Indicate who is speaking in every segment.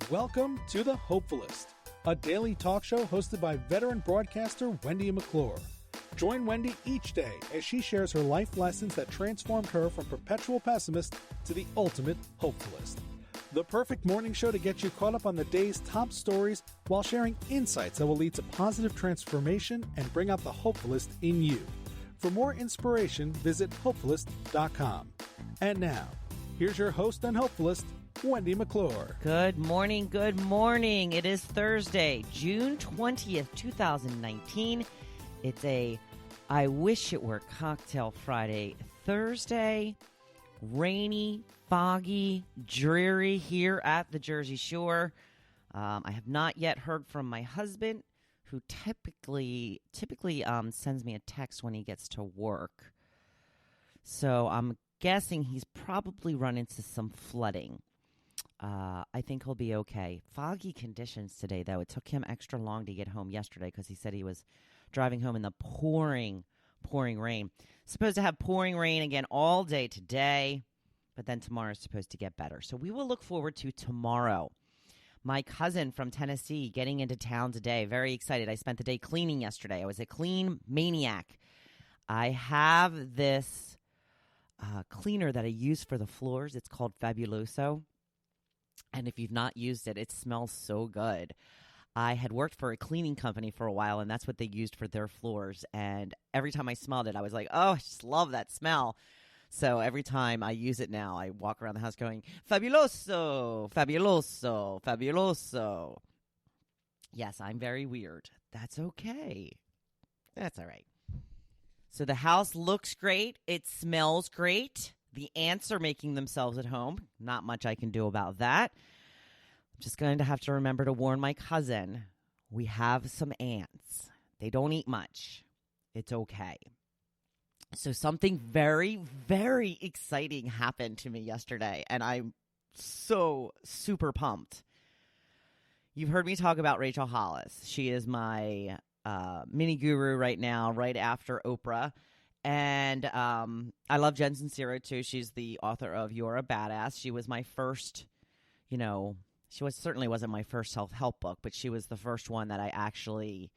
Speaker 1: Welcome to the Hopefulist, a daily talk show hosted by veteran broadcaster Wendy McClure. Join Wendy each day as she shares her life lessons that transformed her from perpetual pessimist to the ultimate hopefulist. The perfect morning show to get you caught up on the day's top stories while sharing insights that will lead to positive transformation and bring out the hopefulist in you. For more inspiration, visit Hopefulist.com. And now, here's your host and hopefulist, Wendy McClure.
Speaker 2: Good morning, good morning. It is Thursday, June 20th, 2019. It's a I wish it were Cocktail Friday Thursday. Rainy, foggy, dreary here at the Jersey Shore. I have not yet heard from my husband, who typically sends me a text when he gets to work. So I'm guessing he's probably run into some flooding. I think he'll be okay. Foggy conditions today, though. It took him extra long to get home yesterday because he said he was driving home in the pouring rain. Supposed to have pouring rain again all day today, but then tomorrow is supposed to get better. So we will look forward to tomorrow. My cousin from Tennessee getting into town today. Very excited. I spent the day cleaning yesterday. I was a clean maniac. I have this cleaner that I use for the floors. It's called Fabuloso. And if you've not used it, it smells so good. I had worked for a cleaning company for a while, and that's what they used for their floors. And every time I smelled it, I was like, oh, I just love that smell. So every time I use it now, I walk around the house going, Fabuloso, Fabuloso, Fabuloso. Yes, I'm very weird. That's okay. That's all right. So the house looks great. It smells great. The ants are making themselves at home. Not much I can do about that. I'm just going to have to remember to warn my cousin. We have some ants. They don't eat much. It's okay. So something very, very exciting happened to me yesterday, and I'm so super pumped. You've heard me talk about Rachel Hollis. She is my mini guru right now, right after Oprah. And I love Jen Sincero, too. She's the author of You're a Badass. She was my first, certainly wasn't my first self-help book, but she was the first one that I actually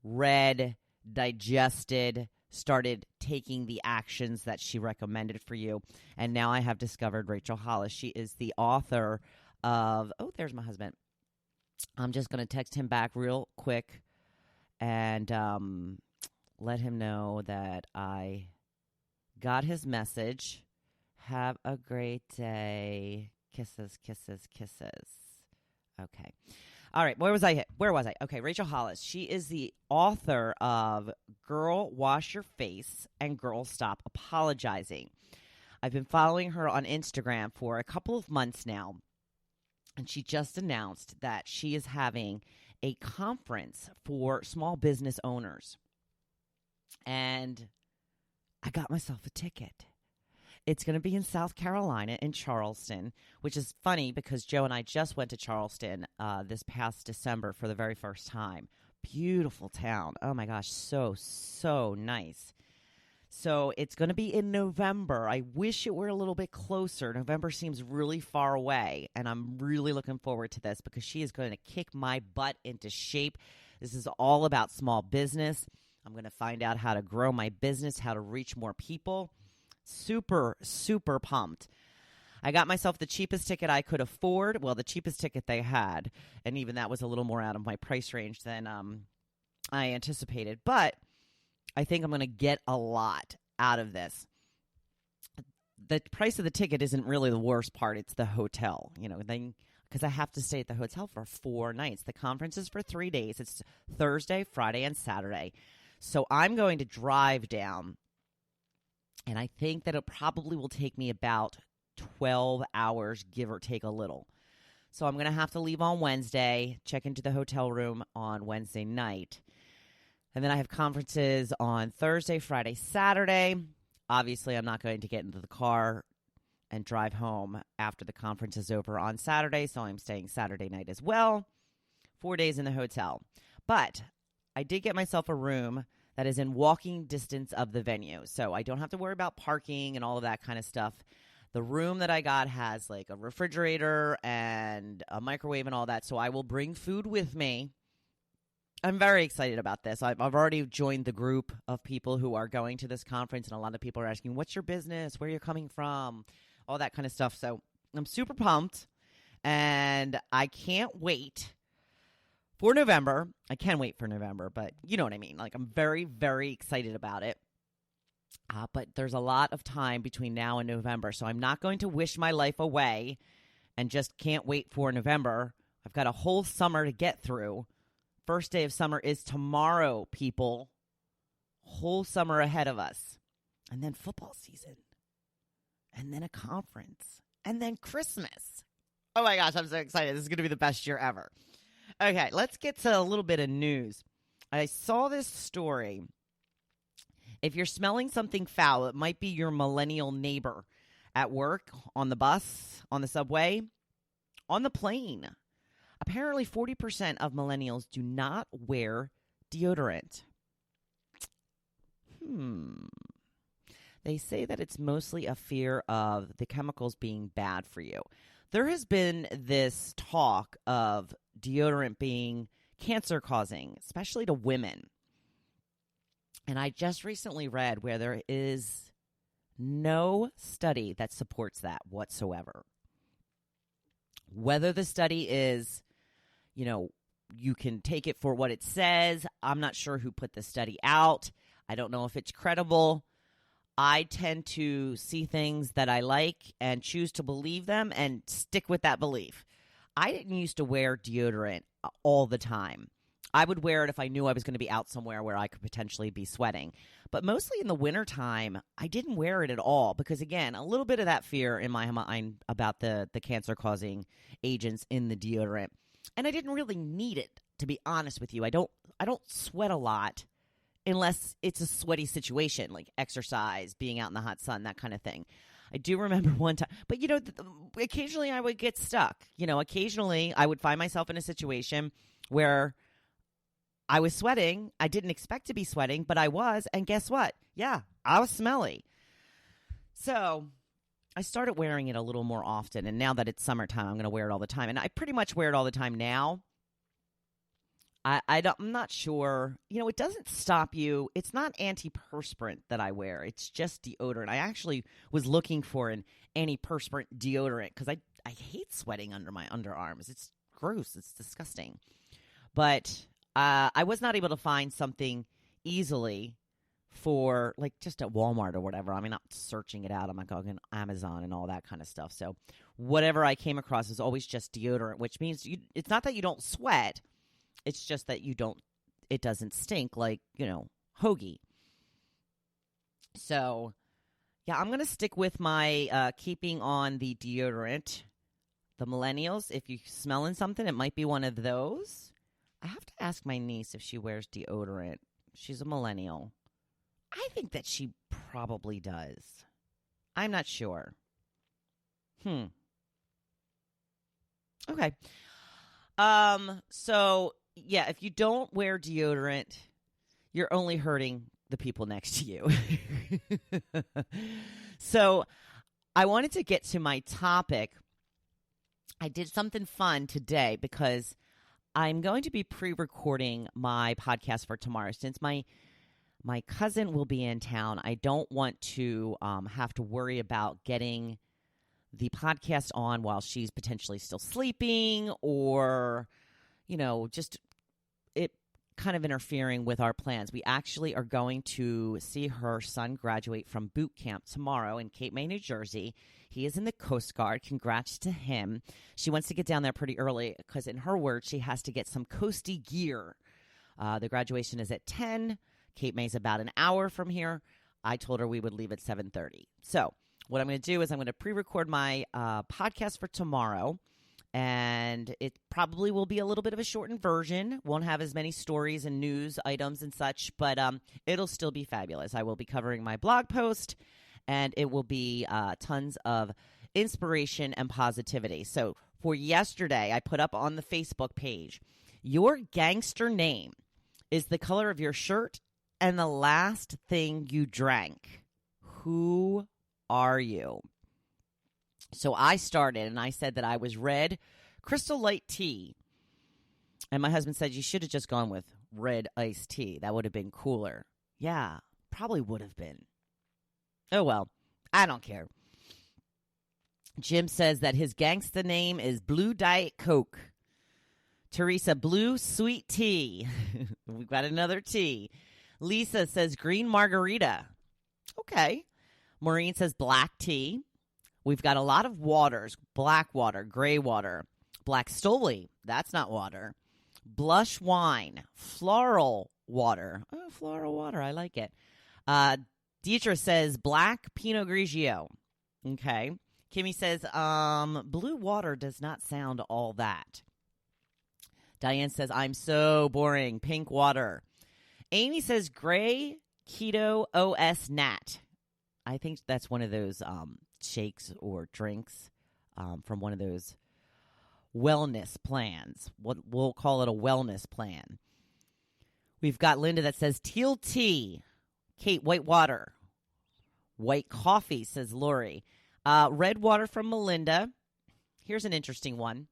Speaker 2: read, digested, started taking the actions that she recommended for you. And now I have discovered Rachel Hollis. She is the author of, oh, there's my husband. I'm just going to text him back real quick and let him know that I got his message. Have a great day. Kisses, kisses, kisses. Okay. All right. Where was I? Okay. Rachel Hollis. She is the author of Girl, Wash Your Face and Girl, Stop Apologizing. I've been following her on Instagram for a couple of months now, and she just announced that she is having a conference for small business owners. And I got myself a ticket. It's going to be in South Carolina, in Charleston, which is funny because Joe and I just went to Charleston this past December for the very first time. Beautiful town. Oh, my gosh, so nice. So it's going to be in November. I wish it were a little bit closer. November seems really far away, and I'm really looking forward to this because she is going to kick my butt into shape. This is all about small business. I'm going to find out how to grow my business, how to reach more people. Super, super pumped. I got myself the cheapest ticket I could afford. Well, the cheapest ticket they had, and even that was a little more out of my price range than I anticipated. But I think I'm going to get a lot out of this. The price of the ticket isn't really the worst part. It's the hotel, because I have to stay at the hotel for 4 nights. The conference is for 3 days. It's Thursday, Friday, and Saturday. So I'm going to drive down, and I think that it probably will take me about 12 hours, give or take a little. So I'm going to have to leave on Wednesday, check into the hotel room on Wednesday night. And then I have conferences on Thursday, Friday, Saturday. Obviously, I'm not going to get into the car and drive home after the conference is over on Saturday, so I'm staying Saturday night as well. 4 days in the hotel. But I did get myself a room that is in walking distance of the venue, so I don't have to worry about parking and all of that kind of stuff. The room that I got has like a refrigerator and a microwave and all that, so I will bring food with me. I'm very excited about this. I've already joined the group of people who are going to this conference, and a lot of people are asking, what's your business? Where you're coming from? All that kind of stuff. So I'm super pumped, and I can't wait for November. I can wait for November, but you know what I mean. Like, I'm very, very excited about it. But there's a lot of time between now and November, so I'm not going to wish my life away and just can't wait for November. I've got a whole summer to get through. First day of summer is tomorrow, people. Whole summer ahead of us. And then football season. And then a conference. And then Christmas. Oh my gosh, I'm so excited. This is going to be the best year ever. Okay, let's get to a little bit of news. I saw this story. If you're smelling something foul, it might be your millennial neighbor at work, on the bus, on the subway, on the plane. Apparently, 40% of millennials do not wear deodorant. They say that it's mostly a fear of the chemicals being bad for you. There has been this talk of deodorant being cancer-causing, especially to women. And I just recently read where there is no study that supports that whatsoever. Whether the study is, you can take it for what it says. I'm not sure who put the study out. I don't know if it's credible. I tend to see things that I like and choose to believe them and stick with that belief. I didn't used to wear deodorant all the time. I would wear it if I knew I was going to be out somewhere where I could potentially be sweating. But mostly in the wintertime, I didn't wear it at all because, again, a little bit of that fear in my mind about the cancer-causing agents in the deodorant. And I didn't really need it, to be honest with you. I don't sweat a lot unless it's a sweaty situation, like exercise, being out in the hot sun, that kind of thing. I do remember one time, but occasionally I would get stuck. Occasionally I would find myself in a situation where I was sweating. I didn't expect to be sweating, but I was. And guess what? Yeah, I was smelly. So I started wearing it a little more often. And now that it's summertime, I'm going to wear it all the time. And I pretty much wear it all the time now. I'm not sure. It doesn't stop you. It's not antiperspirant that I wear. It's just deodorant. I actually was looking for an antiperspirant deodorant because I hate sweating under my underarms. It's gross. It's disgusting. But I was not able to find something easily for, like, just at Walmart or whatever. I mean, not searching it out. I'm like on Amazon and all that kind of stuff. So whatever I came across is always just deodorant, which means it's not that you don't sweat. It's just that it doesn't stink like, hoagie. So, yeah, I'm going to stick with my keeping on the deodorant. The millennials, if you're smelling something, it might be one of those. I have to ask my niece if she wears deodorant. She's a millennial. I think that she probably does. I'm not sure. Okay. So, yeah, if you don't wear deodorant, you're only hurting the people next to you. So, I wanted to get to my topic. I did something fun today because I'm going to be pre-recording my podcast for tomorrow. Since my cousin will be in town, I don't want to have to worry about getting the podcast on while she's potentially still sleeping or, just it kind of interfering with our plans. We actually are going to see her son graduate from boot camp tomorrow in Cape May, New Jersey. He is in the Coast Guard. Congrats to him. She wants to get down there pretty early because, in her words, she has to get some coasty gear. The graduation is at 10. Cape May's about an hour from here. I told her we would leave at 7:30. So what I'm going to do is I'm going to pre-record my podcast for tomorrow, and it probably will be a little bit of a shortened version. Won't have as many stories and news items and such, but it'll still be fabulous. I will be covering my blog post, and it will be tons of inspiration and positivity. So for yesterday, I put up on the Facebook page, your gangster name is the color of your shirt and the last thing you drank. Who are you? So I started, and I said that I was red Crystal Light tea. And my husband said, you should have just gone with red iced tea. That would have been cooler. Yeah, probably would have been. Oh, well, I don't care. Jim says that his gangsta name is Blue Diet Coke. Teresa, blue sweet tea. We've got another tea. Lisa says green margarita. Okay. Maureen says black tea. We've got a lot of waters. Black water, gray water, black stoli. That's not water. Blush wine, floral water. Oh, floral water. I like it. Deidre says black Pinot Grigio. Okay. Kimmy says blue water does not sound all that. Diane says, I'm so boring. Pink water. Amy says gray keto OS nat. I think that's one of those shakes or drinks from one of those wellness plans. We'll call it a wellness plan. We've got Linda that says teal tea. Kate, white water. White coffee, says Lori. Red water from Melinda. Here's an interesting one.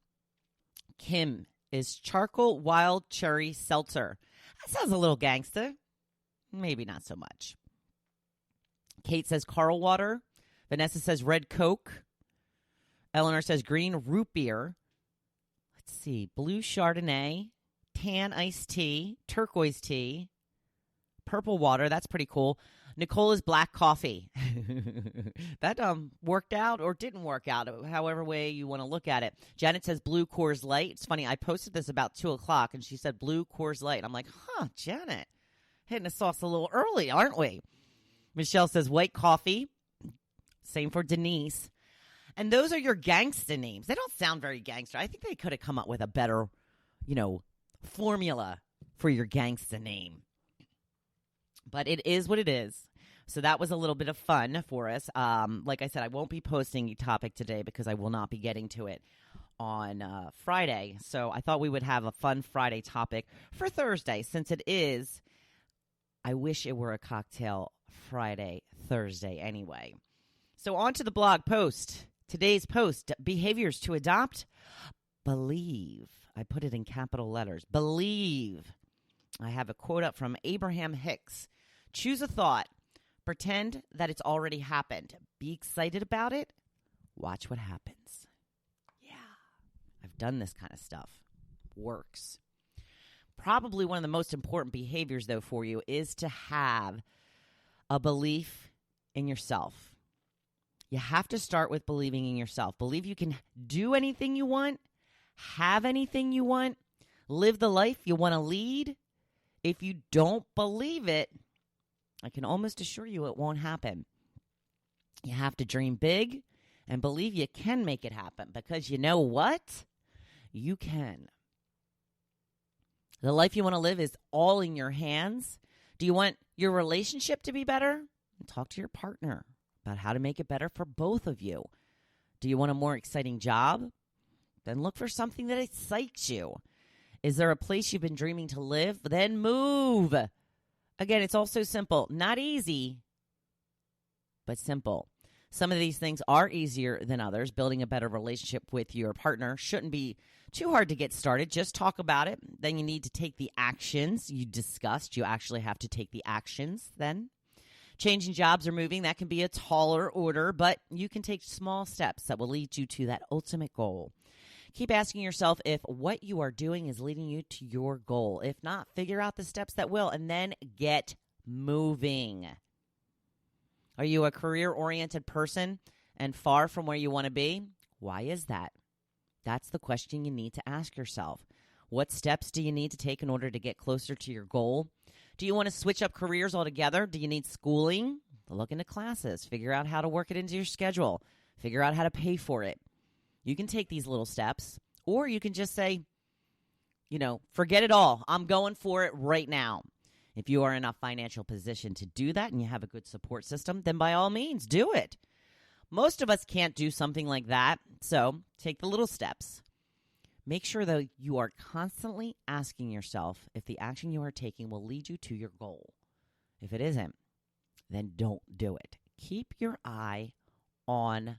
Speaker 2: Kim is charcoal wild cherry seltzer. That sounds a little gangsta. Maybe not so much. Kate says Carl water. Vanessa says red Coke. Eleanor says green root beer. Let's see. Blue Chardonnay. Tan iced tea. Turquoise tea. Purple water. That's pretty cool. Nicole is black coffee. That worked out or didn't work out, however way you want to look at it. Janet says blue Coors Light. It's funny. I posted this about 2 o'clock, and she said blue Coors Light. I'm like, Janet, hitting the sauce a little early, aren't we? Michelle says white coffee. Same for Denise. And those are your gangsta names. They don't sound very gangster. I think they could have come up with a better, formula for your gangsta name. But it is what it is. So that was a little bit of fun for us. Like I said, I won't be posting a topic today because I will not be getting to it on Friday. So I thought we would have a fun Friday topic for Thursday since it is, I wish it were a cocktail Friday, Thursday anyway. So on to the blog post. Today's post, behaviors to adopt. Believe. I put it in capital letters. Believe. I have a quote up from Abraham Hicks. Choose a thought. Pretend that it's already happened. Be excited about it. Watch what happens. Yeah, I've done this kind of stuff. Works. Probably one of the most important behaviors, though, for you is to have a belief in yourself. You have to start with believing in yourself. Believe you can do anything you want, have anything you want, live the life you want to lead. If you don't believe it, I can almost assure you it won't happen. You have to dream big and believe you can make it happen because you know what? You can. The life you want to live is all in your hands. Do you want your relationship to be better? Talk to your partner about how to make it better for both of you. Do you want a more exciting job? Then look for something that excites you. Is there a place you've been dreaming to live? Then move. Again, it's all so simple. Not easy, but simple. Some of these things are easier than others. Building a better relationship with your partner shouldn't be too hard to get started. Just talk about it. Then you need to take the actions you discussed. You actually have to take the actions then. Changing jobs or moving, that can be a taller order, but you can take small steps that will lead you to that ultimate goal. Keep asking yourself if what you are doing is leading you to your goal. If not, figure out the steps that will, and then get moving. Are you a career-oriented person and far from where you want to be? Why is that? That's the question you need to ask yourself. What steps do you need to take in order to get closer to your goal? Do you want to switch up careers altogether? Do you need schooling? Look into classes. Figure out how to work it into your schedule. Figure out how to pay for it. You can take these little steps, or you can just say, forget it all. I'm going for it right now. If you are in a financial position to do that and you have a good support system, then by all means, do it. Most of us can't do something like that, so take the little steps. Make sure, though, you are constantly asking yourself if the action you are taking will lead you to your goal. If it isn't, then don't do it. Keep your eye on